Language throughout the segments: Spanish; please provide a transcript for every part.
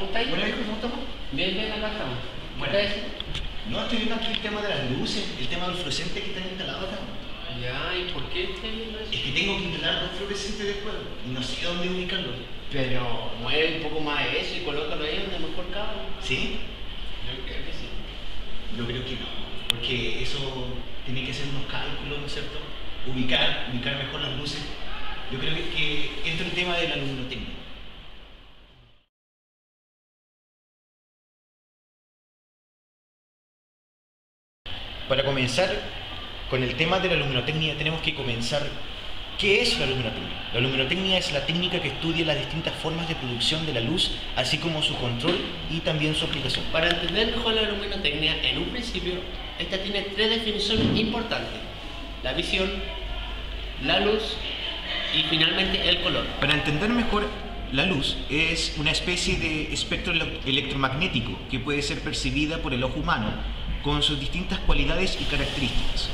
¿Cómo estáis? Bueno, hijo, ¿cómo estamos? Bien, bien, acá estamos. Bueno. ¿Ustedes? No, estoy viendo aquí el tema de las luces, el tema del fluorescente que están instalados acá. Ya, ¿y por qué estáis viendo eso? Es que tengo que instalar dos fluorescentes de juego y no sé dónde ubicarlos. Pero mueve un poco más eso y colócalo ahí donde mejor cabe. ¿Sí? Yo creo que sí. Yo creo que no, porque eso tiene que hacer unos cálculos, ¿no es cierto? Ubicar mejor las luces. Yo creo que entra el tema de la luminotecnia. Para comenzar con el tema de la luminotecnia tenemos que comenzar. ¿Qué es la luminotecnia? La luminotecnia es la técnica que estudia las distintas formas de producción de la luz, así como su control y también su aplicación. Para entender mejor la luminotecnia, en un principio, esta tiene tres definiciones importantes: la visión, la luz y finalmente el color. Para entender mejor, la luz es una especie de espectro electromagnético que puede ser percibida por el ojo humano con sus distintas cualidades y características.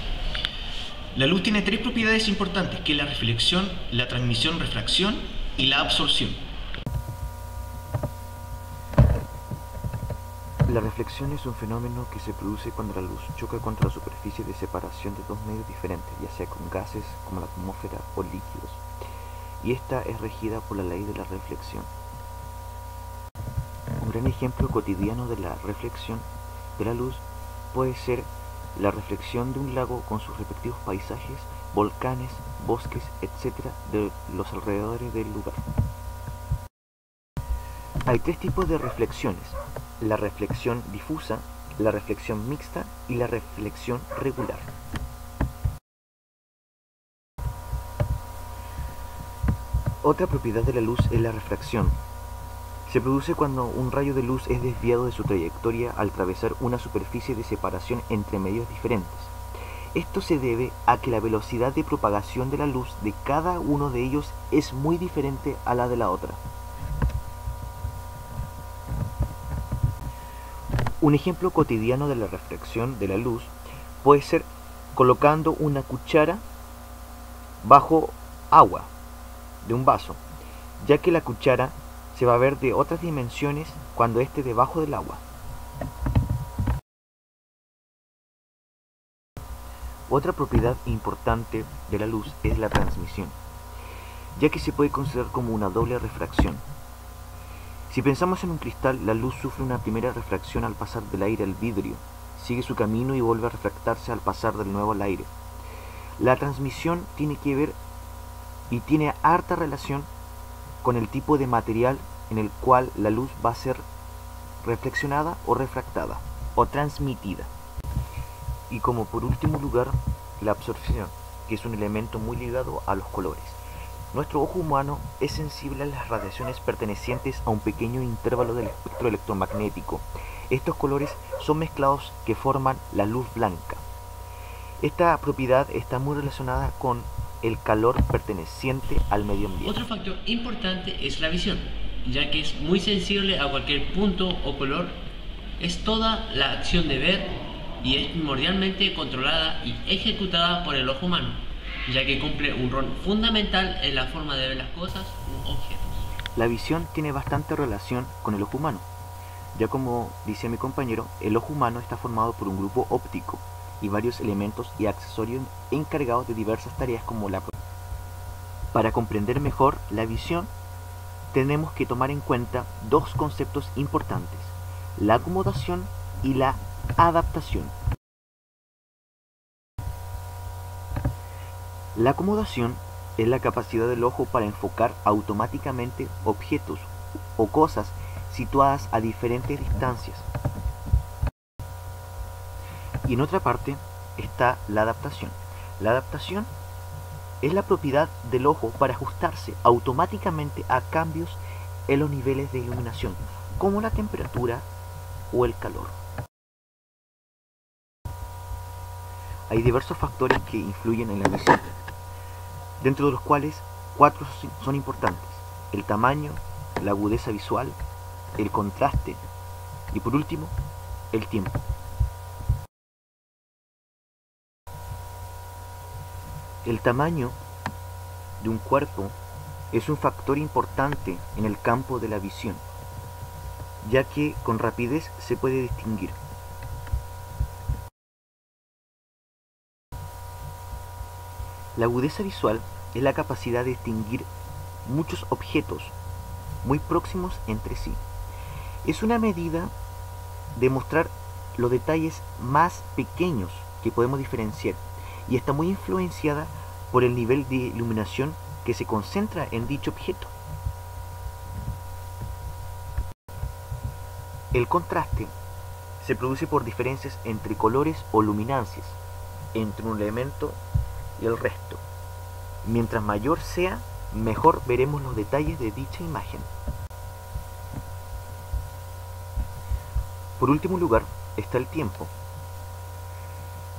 La luz tiene tres propiedades importantes, que es la reflexión, la transmisión, refracción y la absorción. La reflexión es un fenómeno que se produce cuando la luz choca contra la superficie de separación de dos medios diferentes, ya sea con gases como la atmósfera o líquidos, y esta es regida por la ley de la reflexión. Un gran ejemplo cotidiano de la reflexión de la luz puede ser la reflexión de un lago con sus respectivos paisajes, volcanes, bosques, etc. de los alrededores del lugar. Hay tres tipos de reflexiones: la reflexión difusa, la reflexión mixta y la reflexión regular. Otra propiedad de la luz es la refracción. Se produce cuando un rayo de luz es desviado de su trayectoria al atravesar una superficie de separación entre medios diferentes. Esto se debe a que la velocidad de propagación de la luz de cada uno de ellos es muy diferente a la de la otra. Un ejemplo cotidiano de la refracción de la luz puede ser colocando una cuchara bajo agua de un vaso, ya que la cuchara se va a ver de otras dimensiones cuando esté debajo del agua. Otra propiedad importante de la luz es la transmisión, ya que se puede considerar como una doble refracción. Si pensamos en un cristal, la luz sufre una primera refracción al pasar del aire al vidrio, sigue su camino y vuelve a refractarse al pasar de nuevo al aire. La transmisión tiene que ver y tiene harta relación con el tipo de material en el cual la luz va a ser reflexionada o refractada o transmitida. Y como por último lugar, la absorción, que es un elemento muy ligado a los colores. Nuestro ojo humano es sensible a las radiaciones pertenecientes a un pequeño intervalo del espectro electromagnético. Estos colores son mezclados que forman la luz blanca. Esta propiedad está muy relacionada con el calor perteneciente al medio ambiente. Otro factor importante es la visión, ya que es muy sensible a cualquier punto o color. Es toda la acción de ver y es primordialmente controlada y ejecutada por el ojo humano, ya que cumple un rol fundamental en la forma de ver las cosas u objetos. La visión tiene bastante relación con el ojo humano. Ya como dice mi compañero, el ojo humano está formado por un grupo óptico y varios elementos y accesorios encargados de diversas tareas como la... Para comprender mejor la visión, tenemos que tomar en cuenta dos conceptos importantes: la acomodación y la adaptación. La acomodación es la capacidad del ojo para enfocar automáticamente objetos o cosas situadas a diferentes distancias. Y en otra parte está la adaptación. La adaptación es la propiedad del ojo para ajustarse automáticamente a cambios en los niveles de iluminación, como la temperatura o el calor. Hay diversos factores que influyen en la visión, dentro de los cuales 4 son importantes: el tamaño, la agudeza visual, el contraste y por último, el tiempo. El tamaño de un cuerpo es un factor importante en el campo de la visión. ya que con rapidez se puede distinguir. La agudeza visual es la capacidad de distinguir muchos objetos muy próximos entre sí. Es una medida de mostrar los detalles más pequeños que podemos diferenciar y está muy influenciada por el nivel de iluminación que se concentra en dicho objeto. El contraste se produce por diferencias entre colores o luminancias entre un elemento y el resto. Mientras mayor sea, mejor veremos los detalles de dicha imagen. Por último lugar está el tiempo.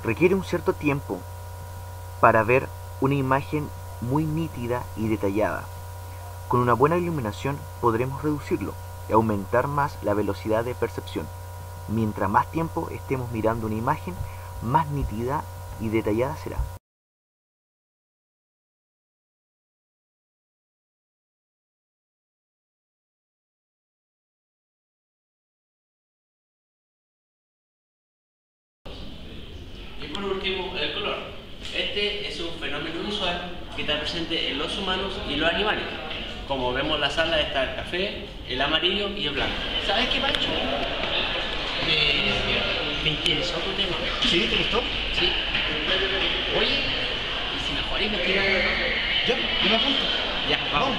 Requiere un cierto tiempo para ver una imagen muy nítida y detallada. Con una buena iluminación podremos reducirlo y aumentar más la velocidad de percepción. Mientras más tiempo estemos mirando una imagen, más nítida y detallada será. Y por último, el color. Este es un fenómeno visual que está presente en los humanos y los animales. Como vemos en la sala está el café, el amarillo y el blanco. ¿Sabes qué, Pancho? Me interesó tu tema. ¿Sí? ¿Te gustó? Sí. Oye, ¿y si mejor investigar? Ya, yo me apunto. Ya, vamos.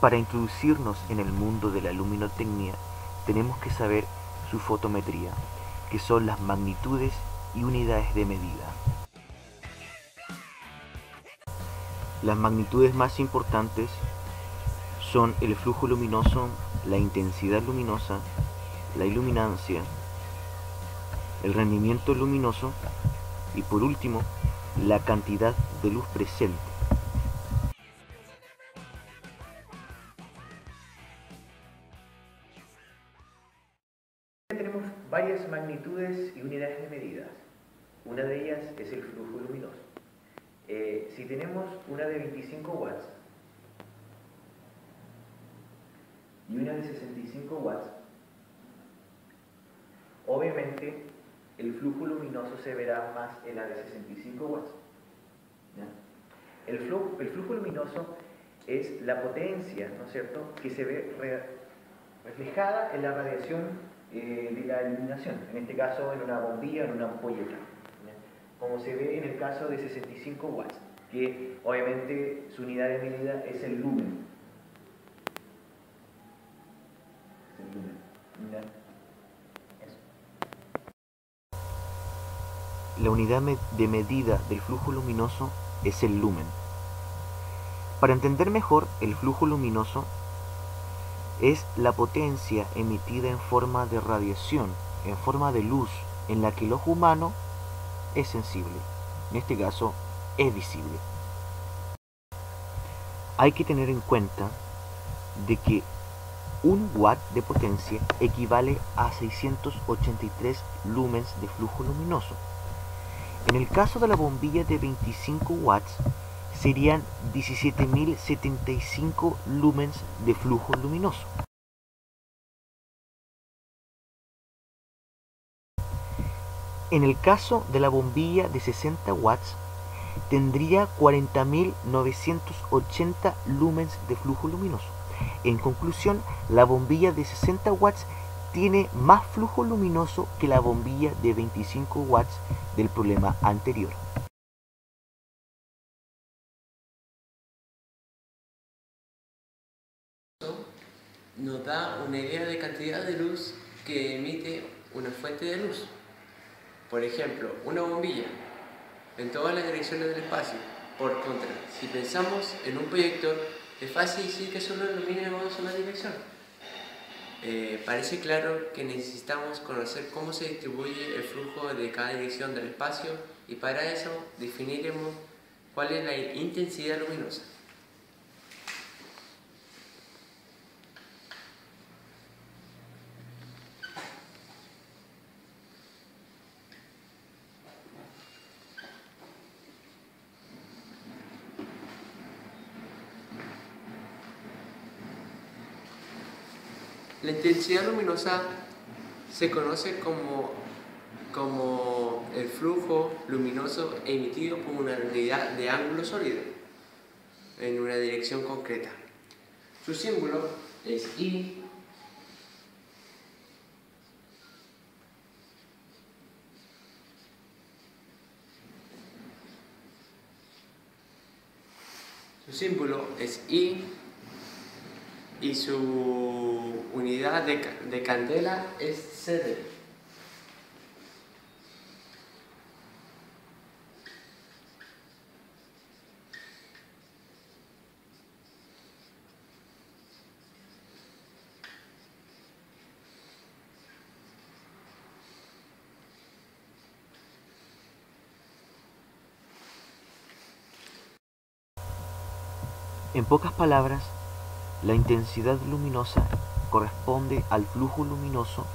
Para introducirnos en el mundo de la luminotecnia, tenemos que saber su fotometría, que son las magnitudes y unidades de medida. Las magnitudes más importantes son el flujo luminoso, la intensidad luminosa, la iluminancia, el rendimiento luminoso y por último, la cantidad de luz presente. Tenemos varias magnitudes y unidades de medidas. Una de ellas es el flujo luminoso. Si tenemos una de 25 watts y una de 65 watts, obviamente el flujo luminoso se verá más en la de 65 watts. ¿Ya? El flujo luminoso es la potencia, ¿no es cierto?, que se ve reflejada en la radiación de la iluminación, en este caso en una bombilla, en una ampolleta, como se ve en el caso de 65 watts, que obviamente su unidad de medida es el lumen. Es el lumen. La unidad de medida del flujo luminoso es el lumen. Para entender mejor el flujo luminoso, es la potencia emitida en forma de radiación, en forma de luz, en la que el ojo humano es sensible, en este caso es visible. Hay que tener en cuenta de que 1 watt de potencia equivale a 683 lumens de flujo luminoso. En el caso de la bombilla de 25 watts, serían 17.075 lumens de flujo luminoso. En el caso de la bombilla de 60 watts, tendría 40.980 lumens de flujo luminoso. En conclusión, la bombilla de 60 watts tiene más flujo luminoso que la bombilla de 25 watts del problema anterior. Nos da una idea de cantidad de luz que emite una fuente de luz. Por ejemplo, una bombilla en todas las direcciones del espacio. Por contra, si pensamos en un proyector, es fácil decir que solo ilumina en una sola dirección. Parece claro que necesitamos conocer cómo se distribuye el flujo de cada dirección del espacio y para eso definiremos cuál es la intensidad luminosa. La intensidad luminosa se conoce como el flujo luminoso emitido por una unidad de ángulo sólido en una dirección concreta. Su símbolo es I. Su símbolo es I y su unidad de candela es CD. En pocas palabras, la intensidad luminosa corresponde al flujo luminoso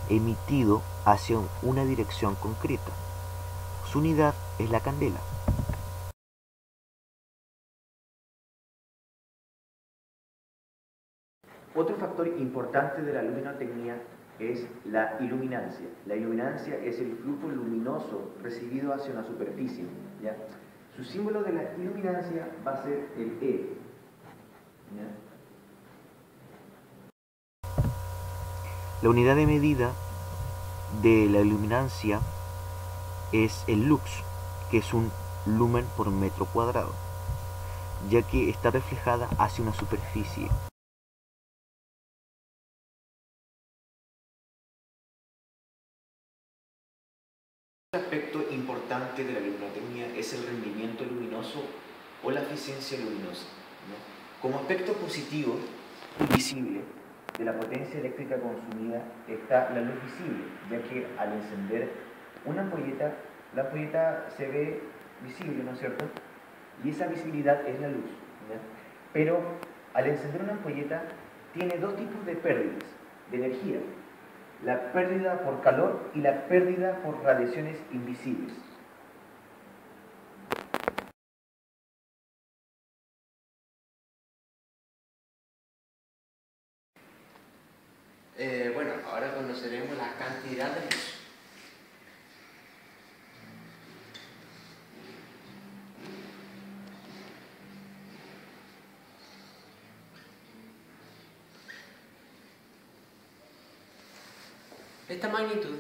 emitido hacia una dirección concreta. Su unidad es la candela. Otro factor importante de la luminotecnia es la iluminancia. La iluminancia es el flujo luminoso recibido hacia una superficie, ¿ya? Su símbolo de la iluminancia va a ser el E, ¿ya? La unidad de medida de la iluminancia es el lux, que es un lumen por metro cuadrado, ya que está reflejada hacia una superficie. Un aspecto importante de la luminotecnia es el rendimiento luminoso o la eficiencia luminosa, ¿no? Como aspecto positivo y visible de la potencia eléctrica consumida está la luz visible, ya que al encender una ampolleta, la ampolleta se ve visible, ¿no es cierto? Y esa visibilidad es la luz, ¿ya? Pero al encender una ampolleta tiene dos tipos de pérdidas de energía: la pérdida por calor y la pérdida por radiaciones invisibles. Bueno, ahora conoceremos la cantidad de luz. Esta magnitud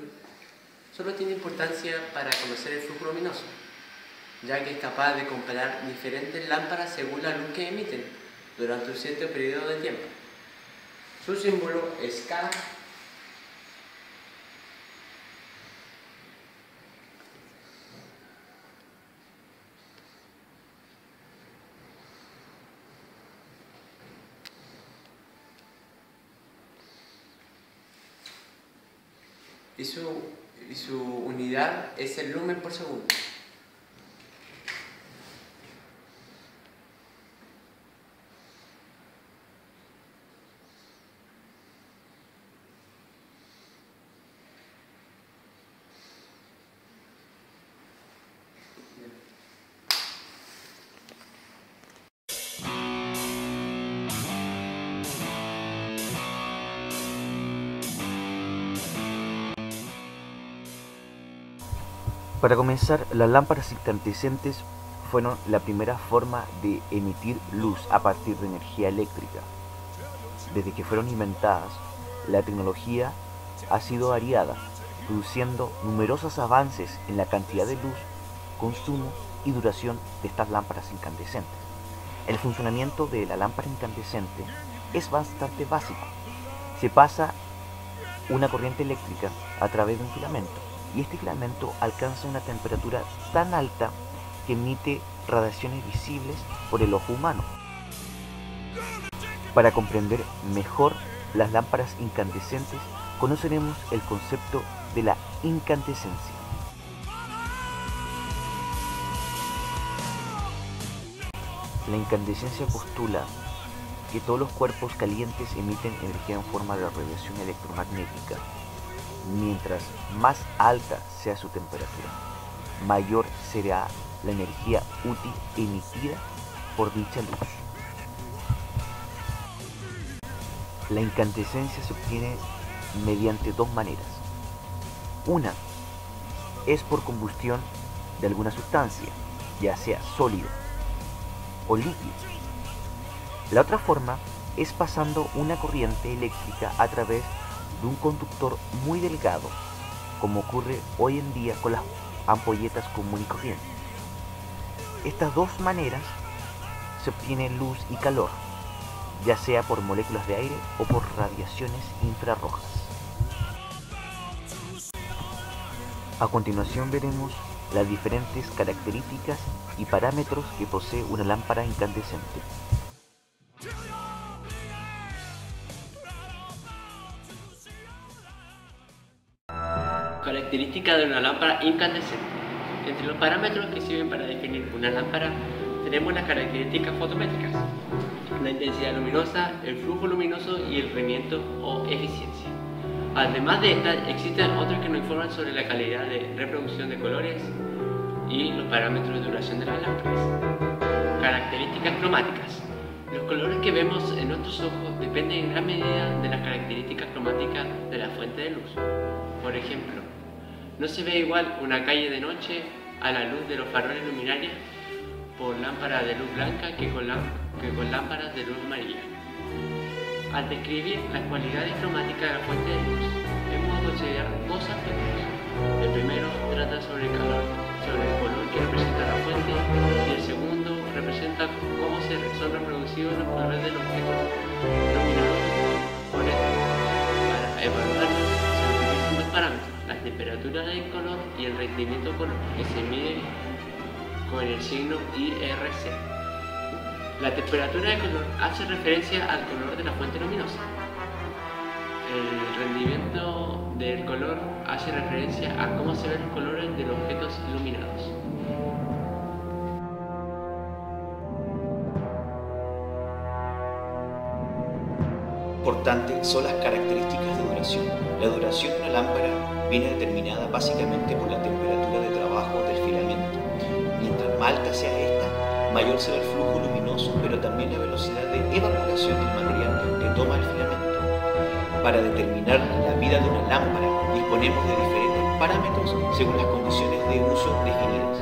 solo tiene importancia para conocer el flujo luminoso, ya que es capaz de comparar diferentes lámparas según la luz que emiten durante un cierto periodo de tiempo. Su símbolo es K. Y su unidad es el lumen por segundo. Para comenzar, las lámparas incandescentes fueron la primera forma de emitir luz a partir de energía eléctrica. Desde que fueron inventadas, la tecnología ha sido variada, produciendo numerosos avances en la cantidad de luz, consumo y duración de estas lámparas incandescentes. El funcionamiento de la lámpara incandescente es bastante básico. Se pasa una corriente eléctrica a través de un filamento, y este filamento alcanza una temperatura tan alta que emite radiaciones visibles por el ojo humano. Para comprender mejor las lámparas incandescentes, conoceremos el concepto de la incandescencia. La incandescencia postula que todos los cuerpos calientes emiten energía en forma de radiación electromagnética. Mientras más alta sea su temperatura, mayor será la energía útil emitida por dicha luz. La incandescencia se obtiene mediante dos maneras. Una es por combustión de alguna sustancia, ya sea sólido o líquido. La otra forma es pasando una corriente eléctrica a través de un conductor muy delgado, como ocurre hoy en día con las ampolletas común y corriente. Estas dos maneras se obtiene luz y calor, ya sea por moléculas de aire o por radiaciones infrarrojas. A continuación veremos las diferentes características y parámetros que posee una lámpara incandescente. Características de una lámpara incandescente. Entre los parámetros que sirven para definir una lámpara tenemos las características fotométricas, la intensidad luminosa, el flujo luminoso y el rendimiento o eficiencia. Además de estas, existen otras que nos informan sobre la calidad de reproducción de colores y los parámetros de duración de las lámparas. Características cromáticas. Los colores que vemos en nuestros ojos dependen en gran medida de las características cromáticas de la fuente de luz. Por ejemplo, no se ve igual una calle de noche a la luz de los faroles luminarias por lámparas de luz blanca que con lámparas de luz amarilla. Al describir las cualidades cromáticas de la fuente de luz, hemos de considerar dos aspectos. El primero trata sobre el color que representa la fuente, y el segundo representa cómo son reproducidos los colores del objeto luminado. Por esto, para evaluarlos se utilizan dos parámetros: la temperatura del color y el rendimiento color, que se mide con el signo IRC. La temperatura de color hace referencia al color de la fuente luminosa. El rendimiento del color hace referencia a cómo se ven los colores de los objetos iluminados. Importantes son las características de duración. La duración de una lámpara viene determinada básicamente por la temperatura de trabajo del filamento. Mientras más alta sea esta, mayor será el flujo luminoso, pero también la velocidad de evaporación del material que toma el filamento. Para determinar la vida de una lámpara, disponemos de diferentes parámetros según las condiciones de uso definidas.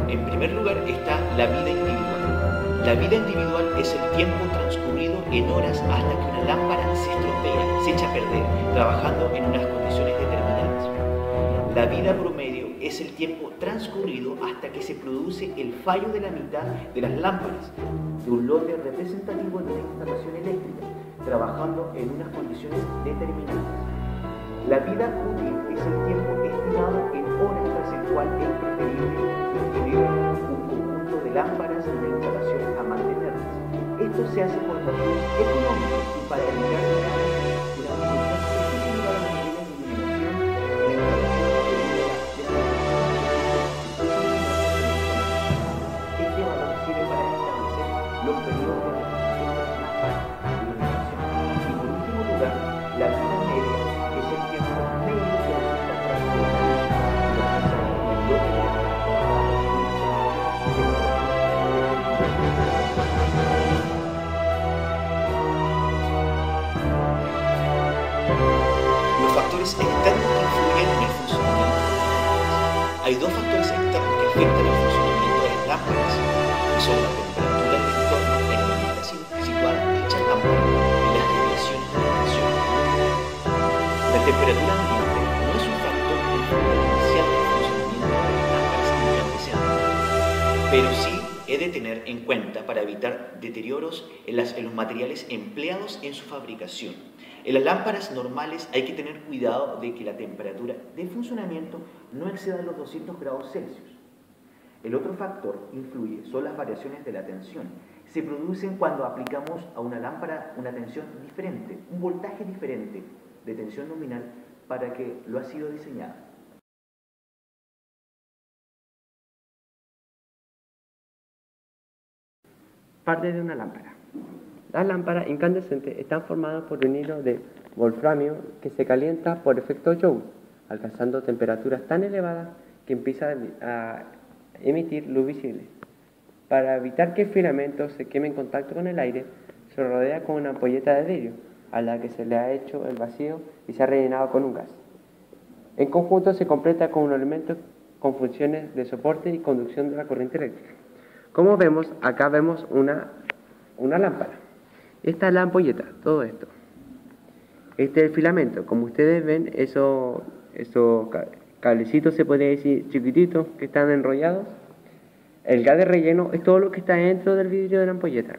En primer lugar está la vida individual. La vida individual es el tiempo transcurrido en horas hasta que una lámpara se estropea, se echa a perder, trabajando en unas condiciones determinadas. La vida promedio es el tiempo transcurrido hasta que se produce el fallo de la mitad de las lámparas de un lote representativo de una instalación eléctrica, trabajando en unas condiciones determinadas. La vida útil es el tiempo estimado en horas tras el cual es preferible inscribir un conjunto de lámparas en una instalación a mantenerlas. Esto se hace por motivos económicos y para evitar una dificultad excesiva de los niveles de iluminación en la instalación de este valor sirve para establecer los periodos de reposición de las lámparas de iluminación. Y por último lugar, la vida media es el tiempo medio que resulta transcurrido y lo que se Los factores externos que influyen en el funcionamiento de las lámparas. Hay dos factores externos que afectan el funcionamiento de las lámparas, que son la temperatura del entorno en el que está situada dicha lámpara y las desviaciones de tensión. La temperatura ambiente no es un factor que influye esencial en el funcionamiento de las lámparas incandescentes, pero sí he de tener en cuenta para evitar deterioros en los materiales empleados en su fabricación. En las lámparas normales hay que tener cuidado de que la temperatura de funcionamiento no exceda los 200 grados Celsius. El otro factor que influye son las variaciones de la tensión. Se producen cuando aplicamos a una lámpara una tensión diferente, un voltaje diferente de tensión nominal para que lo ha sido diseñado. Parte de una lámpara. Las lámparas incandescentes están formadas por un hilo de wolframio que se calienta por efecto Joule, alcanzando temperaturas tan elevadas que empieza a emitir luz visible. Para evitar que el filamento se queme en contacto con el aire, se rodea con una ampolleta de vidrio, a la que se le ha hecho el vacío y se ha rellenado con un gas. En conjunto se completa con un elemento con funciones de soporte y conducción de la corriente eléctrica. Como vemos, acá vemos una lámpara. Esta es la ampolleta, todo esto. Este es el filamento. Como ustedes ven, esos cablecitos, se puede decir, chiquititos, que están enrollados. El gas de relleno es todo lo que está dentro del vidrio de la ampolleta.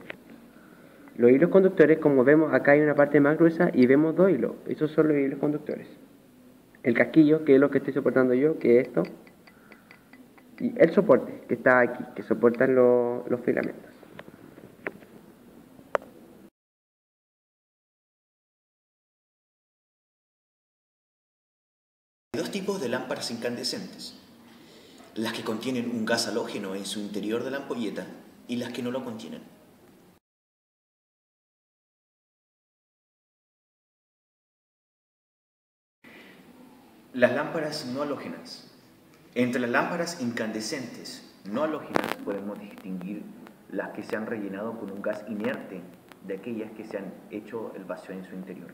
Los hilos conductores, como vemos, acá hay una parte más gruesa y vemos dos hilos. Esos son los hilos conductores. El casquillo, que es lo que estoy soportando yo, que es esto. Y el soporte, que está aquí, que soportan los filamentos. Hay dos tipos de lámparas incandescentes: las que contienen un gas halógeno en su interior de la ampolleta y las que no lo contienen. Las lámparas no halógenas. Entre las lámparas incandescentes no halógenas podemos distinguir las que se han rellenado con un gas inerte de aquellas que se han hecho el vacío en su interior.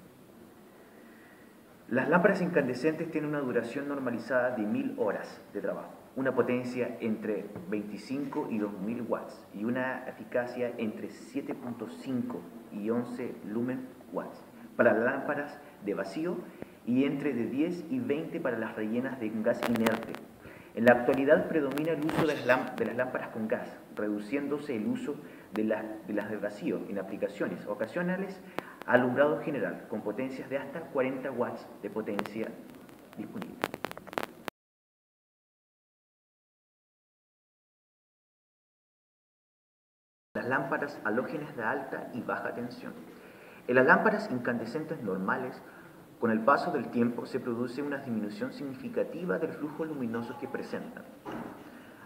Las lámparas incandescentes tienen una duración normalizada de 1000 horas de trabajo, una potencia entre 25 y 2000 watts y una eficacia entre 7.5 y 11 lumen watts para las lámparas de vacío y entre de 10 y 20 para las rellenas de un gas inerte. En la actualidad predomina el uso de las lámparas con gas, reduciéndose el uso de las de vacío en aplicaciones ocasionales a alumbrado general, con potencias de hasta 40 watts de potencia disponible. Las lámparas halógenas de alta y baja tensión. En las lámparas incandescentes normales, con el paso del tiempo se produce una disminución significativa del flujo luminoso que presentan.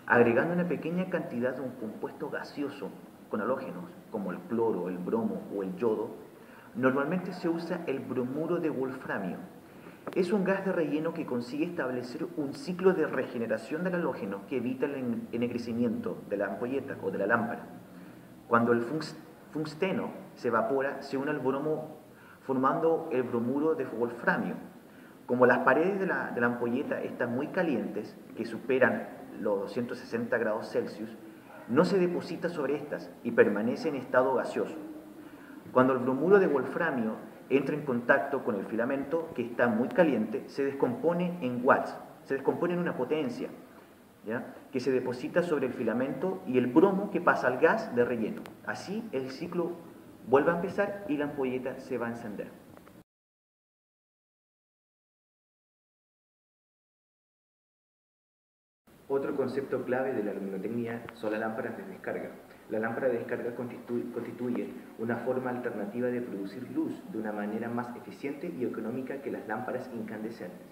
Agregando una pequeña cantidad de un compuesto gaseoso con halógenos, como el cloro, el bromo o el yodo, normalmente se usa el bromuro de wolframio. Es un gas de relleno que consigue establecer un ciclo de regeneración del halógeno que evita el ennegrecimiento de la ampolleta o de la lámpara. Cuando el tungsteno se evapora, se une al bromo formando el bromuro de wolframio. Como las paredes de la ampolleta están muy calientes, que superan los 260 grados Celsius, no se deposita sobre estas y permanece en estado gaseoso. Cuando el bromuro de wolframio entra en contacto con el filamento, que está muy caliente, se descompone en watts, se descompone en una potencia, ¿ya?, que se deposita sobre el filamento y el bromo que pasa al gas de relleno. Así el ciclo vuelve a empezar y la ampolleta se va a encender. Otro concepto clave de la luminotecnia son las lámparas de descarga. Las lámparas de descarga constituyen una forma alternativa de producir luz de una manera más eficiente y económica que las lámparas incandescentes.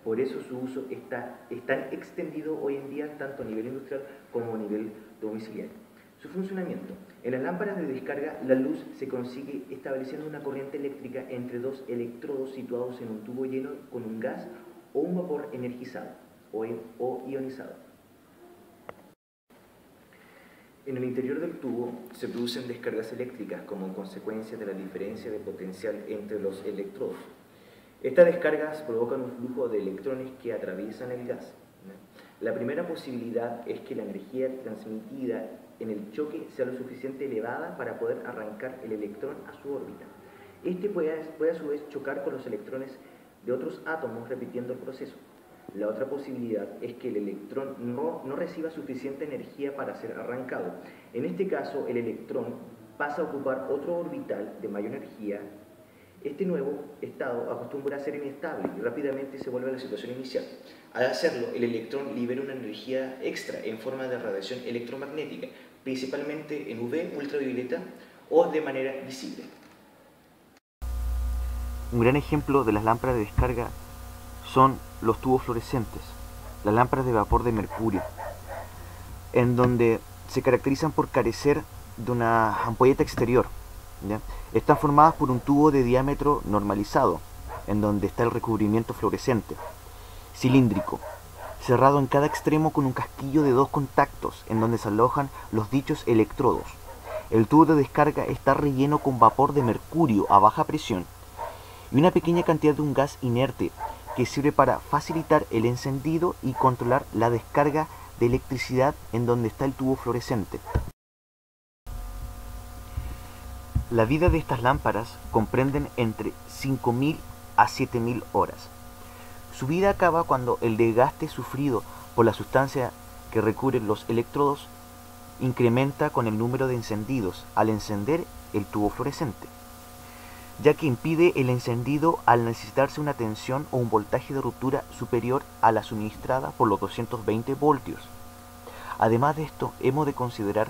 Por eso su uso está tan extendido hoy en día tanto a nivel industrial como a nivel domiciliario. Su funcionamiento. En las lámparas de descarga, la luz se consigue estableciendo una corriente eléctrica entre dos electrodos situados en un tubo lleno con un gas o un vapor energizado o ionizado. En el interior del tubo se producen descargas eléctricas como consecuencia de la diferencia de potencial entre los electrodos. Estas descargas provocan un flujo de electrones que atraviesan el gas. La primera posibilidad es que la energía transmitida en el choque sea lo suficiente elevada para poder arrancar el electrón a su órbita. Este puede a su vez chocar con los electrones de otros átomos repitiendo el proceso. La otra posibilidad es que el electrón no reciba suficiente energía para ser arrancado. En este caso, el electrón pasa a ocupar otro orbital de mayor energía. Este nuevo estado acostumbra a ser inestable y rápidamente se vuelve a la situación inicial. Al hacerlo, el electrón libera una energía extra en forma de radiación electromagnética, principalmente en UV, ultravioleta o de manera visible. Un gran ejemplo de las lámparas de descarga son los tubos fluorescentes, las lámparas de vapor de mercurio, en donde se caracterizan por carecer de una ampolleta exterior, ¿ya? Están formadas por un tubo de diámetro normalizado, en donde está el recubrimiento fluorescente, cilíndrico, cerrado en cada extremo con un casquillo de 2 contactos, en donde se alojan los dichos electrodos. El tubo de descarga está relleno con vapor de mercurio a baja presión y una pequeña cantidad de un gas inerte que sirve para facilitar el encendido y controlar la descarga de electricidad en donde está el tubo fluorescente. La vida de estas lámparas comprenden entre 5.000 a 7.000 horas. Su vida acaba cuando el desgaste sufrido por la sustancia que recubren los electrodos incrementa con el número de encendidos al encender el tubo fluorescente, ya que impide el encendido al necesitarse una tensión o un voltaje de ruptura superior a la suministrada por los 220 voltios. Además de esto, hemos de considerar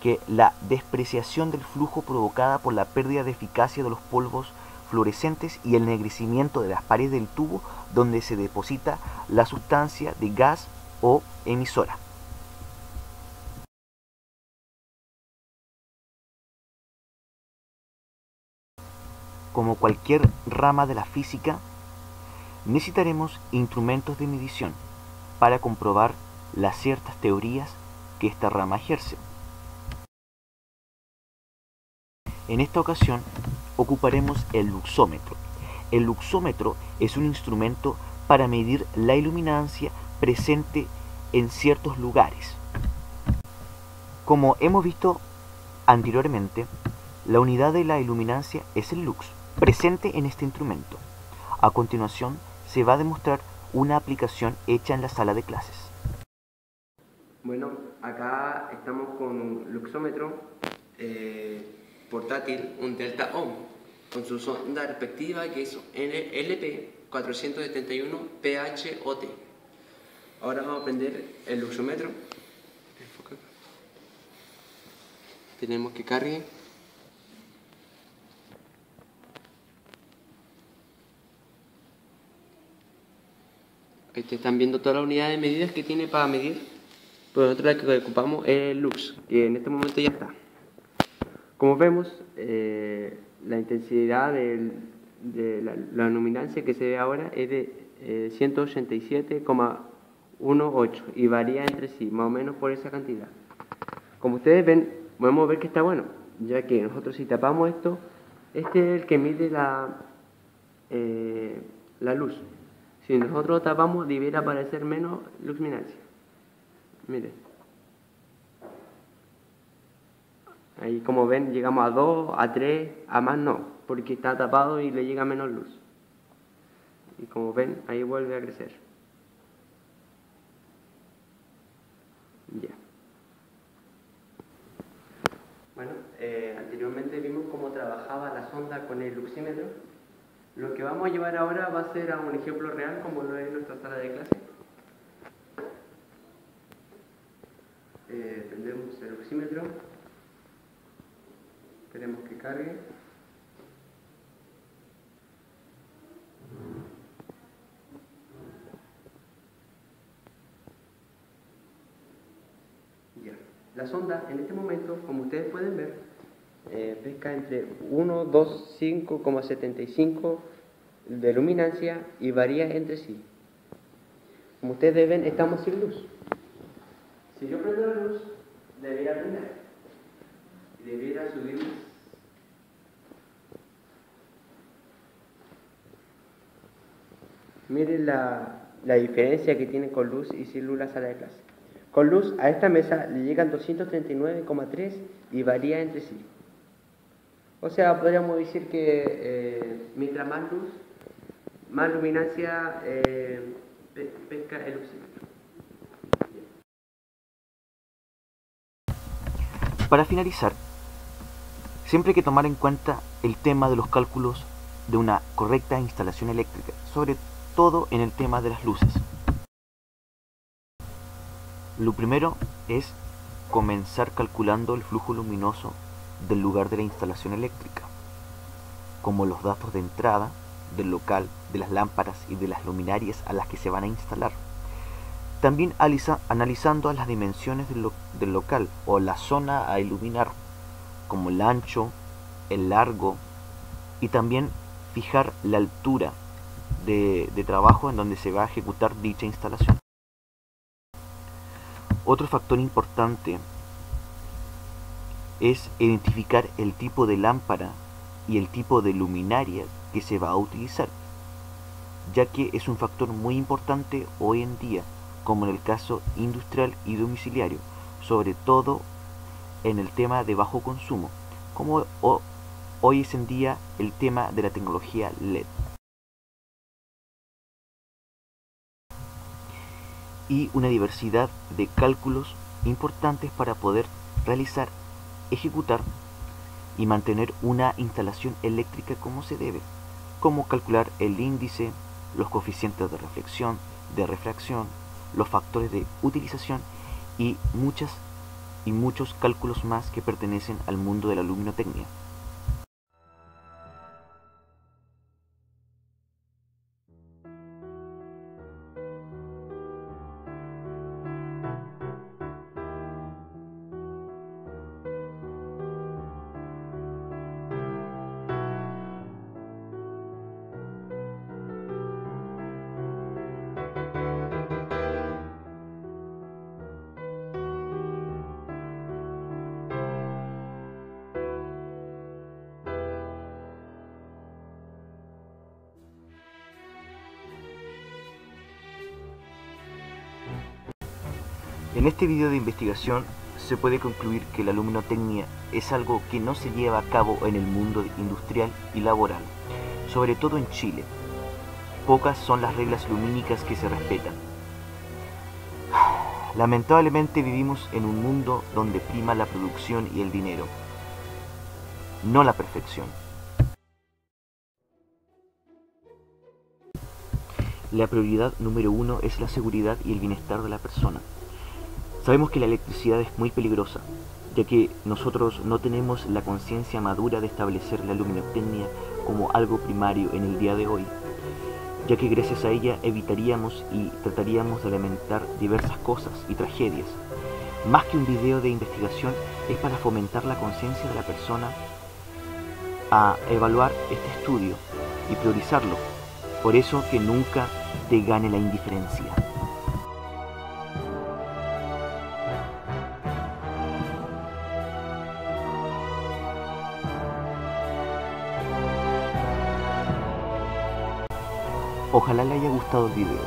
que la despreciación del flujo provocada por la pérdida de eficacia de los polvos fluorescentes y el ennegrecimiento de las paredes del tubo donde se deposita la sustancia de gas o emisora. Como cualquier rama de la física, necesitaremos instrumentos de medición para comprobar las ciertas teorías que esta rama ejerce. En esta ocasión ocuparemos el luxómetro. El luxómetro es un instrumento para medir la iluminancia presente en ciertos lugares. Como hemos visto anteriormente, la unidad de la iluminancia es el lux, presente en este instrumento. A continuación se va a demostrar una aplicación hecha en la sala de clases. Bueno, acá estamos con un luxómetro portátil, un Delta Ohm, con su sonda respectiva que es LP471 PHOT. Ahora vamos a prender el luxómetro. Tenemos que cargue. Están viendo todas las unidades de medidas que tiene para medir. Por nosotros la que ocupamos es el lux, que en este momento ya está. Como vemos, la intensidad de la luminancia que se ve ahora es de 187,18 y varía entre sí, más o menos por esa cantidad. Como ustedes ven, podemos ver que está bueno, ya que nosotros si tapamos esto, este es el que mide la luz. Si nosotros tapamos, debiera aparecer menos luminancia. Miren. Ahí como ven, llegamos a 2, a 3, a más no, porque está tapado y le llega menos luz. Y como ven, ahí vuelve a crecer. Ya. Bueno, anteriormente vimos cómo trabajaba la sonda con el luxímetro. Lo que vamos a llevar ahora va a ser a un ejemplo real, como lo es nuestra sala de clase. Prendemos el oxímetro, esperemos que cargue. Ya. La sonda en este momento, como ustedes pueden ver, pesca entre 125,75 de luminancia y varía entre sí. Como ustedes ven, estamos sin luz. Si yo prendo la luz, debería prender. Debería subir más. Miren la diferencia que tiene con luz y sin luz la sala de clase. Con luz a esta mesa le llegan 239,3 y varía entre sí. O sea, podríamos decir que mientras más luz, más luminancia pesca el oxímetro. Para finalizar, siempre hay que tomar en cuenta el tema de los cálculos de una correcta instalación eléctrica, sobre todo en el tema de las luces. Lo primero es comenzar calculando el flujo luminoso del lugar de la instalación eléctrica, como los datos de entrada del local, de las lámparas y de las luminarias a las que se van a instalar. También analizando las dimensiones del local o la zona a iluminar, como el ancho, el largo, y también fijar la altura de trabajo en donde se va a ejecutar dicha instalación. Otro factor importante es identificar el tipo de lámpara y el tipo de luminaria que se va a utilizar, ya que es un factor muy importante hoy en día, como en el caso industrial y domiciliario, sobre todo en el tema de bajo consumo, como hoy es en día el tema de la tecnología LED. Y una diversidad de cálculos importantes para poder realizar, ejecutar y mantener una instalación eléctrica como se debe, como calcular el índice, los coeficientes de reflexión, de refracción, los factores de utilización y muchos cálculos más que pertenecen al mundo de la luminotecnia. En este video de investigación se puede concluir que la luminotecnia es algo que no se lleva a cabo en el mundo industrial y laboral, sobre todo en Chile. Pocas son las reglas lumínicas que se respetan. Lamentablemente vivimos en un mundo donde prima la producción y el dinero, no la perfección. La prioridad número 1 es la seguridad y el bienestar de la persona. Sabemos que la electricidad es muy peligrosa, ya que nosotros no tenemos la conciencia madura de establecer la luminotecnia como algo primario en el día de hoy, ya que gracias a ella evitaríamos y trataríamos de lamentar diversas cosas y tragedias. Más que un video de investigación, es para fomentar la conciencia de la persona a evaluar este estudio y priorizarlo. Por eso que nunca te gane la indiferencia. Ojalá le haya gustado el video.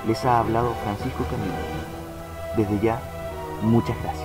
Les ha hablado Francisco Camino. Desde ya, muchas gracias.